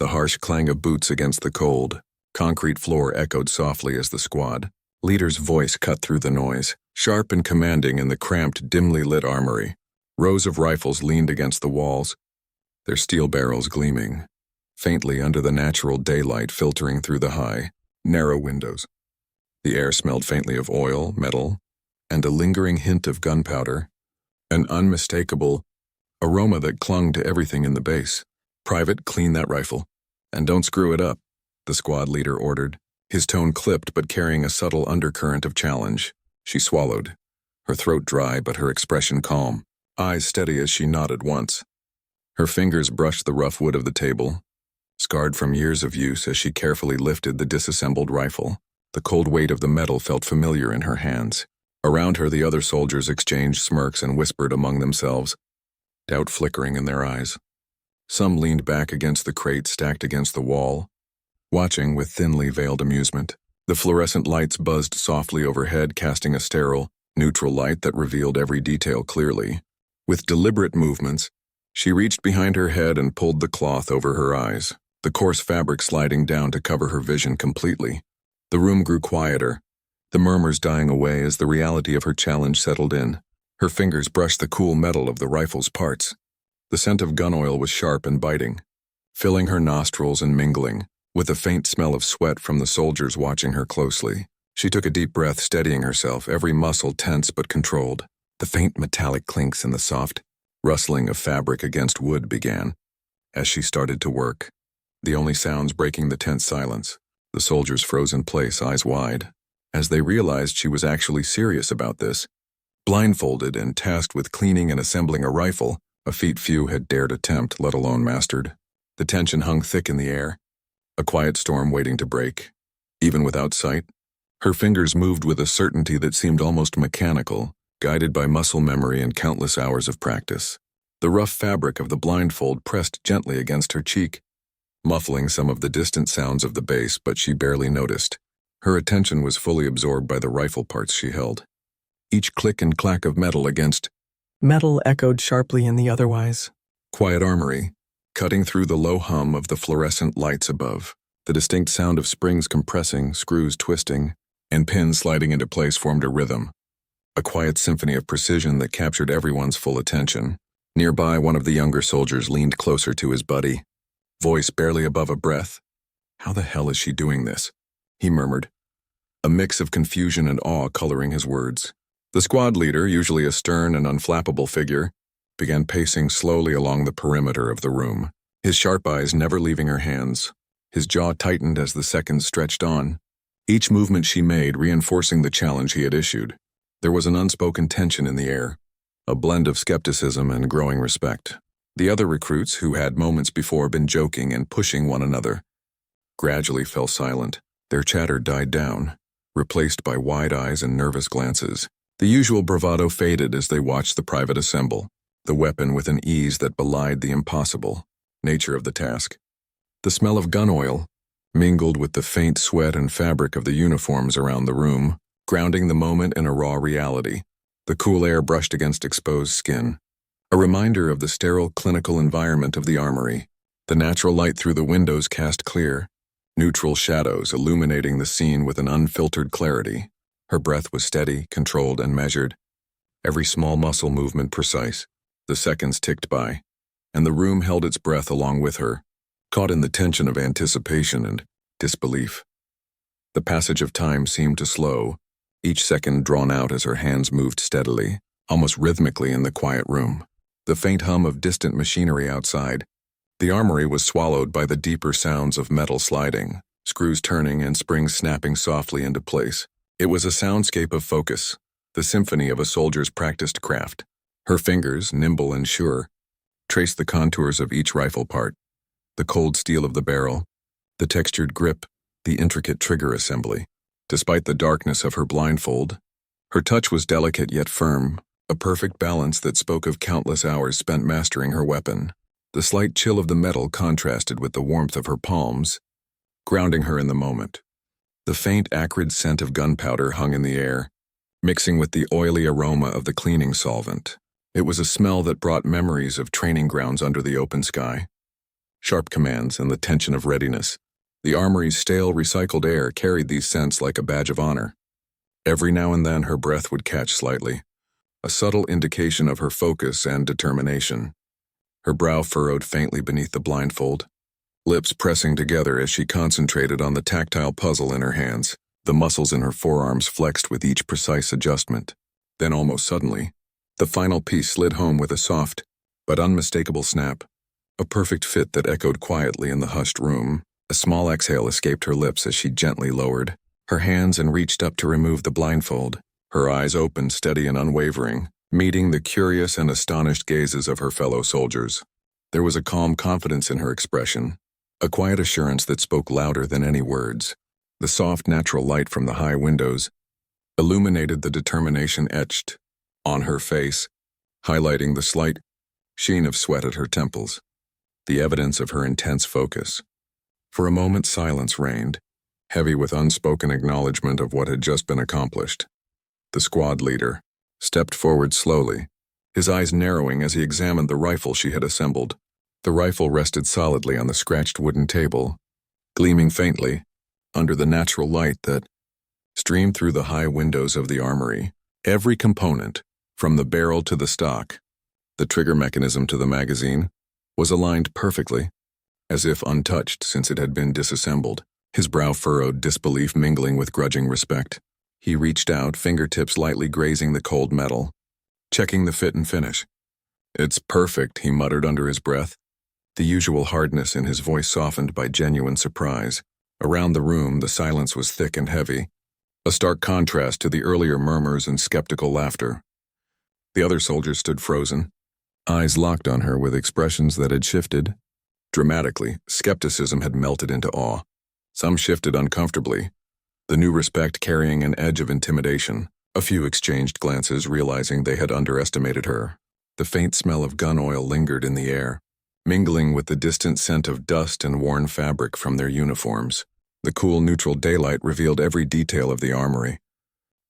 The harsh clang of boots against the cold, concrete floor echoed softly as the squad leader's voice cut through the noise, sharp and commanding in the cramped, dimly lit armory. Rows of rifles leaned against the walls, their steel barrels gleaming faintly under the natural daylight filtering through the high, narrow windows. The air smelled faintly of oil, metal, and a lingering hint of gunpowder, an unmistakable aroma that clung to everything in the base. "Private, clean that rifle. And don't screw it up," the squad leader ordered, his tone clipped but carrying a subtle undercurrent of challenge. She swallowed, her throat dry but her expression calm, eyes steady as she nodded once. Her fingers brushed the rough wood of the table, scarred from years of use as she carefully lifted the disassembled rifle. The cold weight of the metal felt familiar in her hands. Around her, the other soldiers exchanged smirks and whispered among themselves, doubt flickering in their eyes. Some leaned back against the crate stacked against the wall, watching with thinly veiled amusement. The fluorescent lights buzzed softly overhead, casting a sterile, neutral light that revealed every detail clearly. With deliberate movements, she reached behind her head and pulled the cloth over her eyes, the coarse fabric sliding down to cover her vision completely. The room grew quieter, the murmurs dying away as the reality of her challenge settled in. Her fingers brushed the cool metal of the rifle's parts. The scent of gun oil was sharp and biting, filling her nostrils and mingling with a faint smell of sweat from the soldiers watching her closely. She took a deep breath, steadying herself, every muscle tense but controlled. The faint metallic clinks and the soft rustling of fabric against wood began as she started to work, the only sounds breaking the tense silence. The soldiers froze in place, eyes wide, as they realized she was actually serious about this. Blindfolded and tasked with cleaning and assembling a rifle, a feat few had dared attempt, let alone mastered. The tension hung thick in the air, a quiet storm waiting to break. Even without sight, her fingers moved with a certainty that seemed almost mechanical, guided by muscle memory and countless hours of practice. The rough fabric of the blindfold pressed gently against her cheek, muffling some of the distant sounds of the base, but she barely noticed. Her attention was fully absorbed by the rifle parts she held. Each click and clack of metal against metal echoed sharply in the otherwise quiet armory, cutting through the low hum of the fluorescent lights above. The distinct sound of springs compressing, screws twisting, and pins sliding into place formed a rhythm, a quiet symphony of precision that captured everyone's full attention. Nearby, one of the younger soldiers leaned closer to his buddy, voice barely above a breath. "How the hell is she doing this?" he murmured, a mix of confusion and awe coloring his words. The squad leader, usually a stern and unflappable figure, began pacing slowly along the perimeter of the room, his sharp eyes never leaving her hands. His jaw tightened as the seconds stretched on, each movement she made reinforcing the challenge he had issued. There was an unspoken tension in the air, a blend of skepticism and growing respect. The other recruits, who had moments before been joking and pushing one another, gradually fell silent. Their chatter died down, replaced by wide eyes and nervous glances. The usual bravado faded as they watched the private assemble, the weapon with an ease that belied the impossible nature of the task. The smell of gun oil mingled with the faint sweat and fabric of the uniforms around the room, grounding the moment in a raw reality. The cool air brushed against exposed skin, a reminder of the sterile clinical environment of the armory. The natural light through the windows cast clear, neutral shadows illuminating the scene with an unfiltered clarity. Her breath was steady, controlled, and measured, every small muscle movement precise. The seconds ticked by, and the room held its breath along with her, caught in the tension of anticipation and disbelief. The passage of time seemed to slow, each second drawn out as her hands moved steadily, almost rhythmically in the quiet room. The faint hum of distant machinery outside. The armory was swallowed by the deeper sounds of metal sliding, screws turning and springs snapping softly into place. It was a soundscape of focus, the symphony of a soldier's practiced craft. Her fingers, nimble and sure, traced the contours of each rifle part, the cold steel of the barrel, the textured grip, the intricate trigger assembly. Despite the darkness of her blindfold, her touch was delicate yet firm, a perfect balance that spoke of countless hours spent mastering her weapon. The slight chill of the metal contrasted with the warmth of her palms, grounding her in the moment. The faint, acrid scent of gunpowder hung in the air, mixing with the oily aroma of the cleaning solvent. It was a smell that brought memories of training grounds under the open sky, sharp commands, and the tension of readiness. The armory's stale, recycled air carried these scents like a badge of honor. Every now and then her breath would catch slightly, a subtle indication of her focus and determination. Her brow furrowed faintly beneath the blindfold, lips pressing together as she concentrated on the tactile puzzle in her hands. The muscles in her forearms flexed with each precise adjustment. Then almost suddenly, the final piece slid home with a soft but unmistakable snap, a perfect fit that echoed quietly in the hushed room. A small exhale escaped her lips as she gently lowered her hands and reached up to remove the blindfold. Her eyes opened, steady and unwavering, meeting the curious and astonished gazes of her fellow soldiers. There was a calm confidence in her expression, a quiet assurance that spoke louder than any words. The soft, natural light from the high windows illuminated the determination etched on her face, highlighting the slight sheen of sweat at her temples, the evidence of her intense focus. For a moment, silence reigned, heavy with unspoken acknowledgement of what had just been accomplished. The squad leader stepped forward slowly, his eyes narrowing as he examined the rifle she had assembled. The rifle rested solidly on the scratched wooden table, gleaming faintly under the natural light that streamed through the high windows of the armory. Every component, from the barrel to the stock, the trigger mechanism to the magazine, was aligned perfectly, as if untouched since it had been disassembled. His brow furrowed, disbelief mingling with grudging respect. He reached out, fingertips lightly grazing the cold metal, checking the fit and finish. "It's perfect," he muttered under his breath, the usual hardness in his voice softened by genuine surprise. Around the room, the silence was thick and heavy, a stark contrast to the earlier murmurs and skeptical laughter. The other soldiers stood frozen, eyes locked on her with expressions that had shifted. Dramatically, skepticism had melted into awe. Some shifted uncomfortably, the new respect carrying an edge of intimidation. A few exchanged glances, realizing they had underestimated her. The faint smell of gun oil lingered in the air, mingling with the distant scent of dust and worn fabric from their uniforms. The cool, neutral daylight revealed every detail of the armory.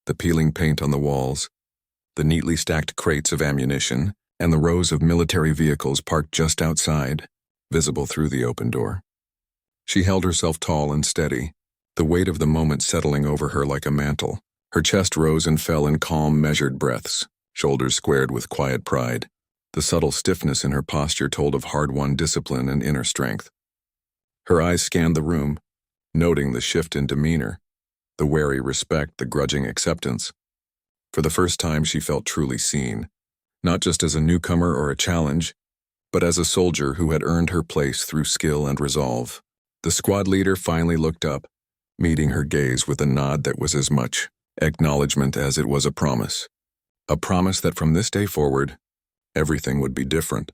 The peeling paint on the walls, the neatly stacked crates of ammunition, and the rows of military vehicles parked just outside, visible through the open door. She held herself tall and steady, the weight of the moment settling over her like a mantle. Her chest rose and fell in calm, measured breaths, shoulders squared with quiet pride. The subtle stiffness in her posture told of hard-won discipline and inner strength. Her eyes scanned the room, noting the shift in demeanor, the wary respect, the grudging acceptance. For the first time, she felt truly seen, not just as a newcomer or a challenge, but as a soldier who had earned her place through skill and resolve. The squad leader finally looked up, meeting her gaze with a nod that was as much acknowledgement as it was a promise. A promise that from this day forward, everything would be different.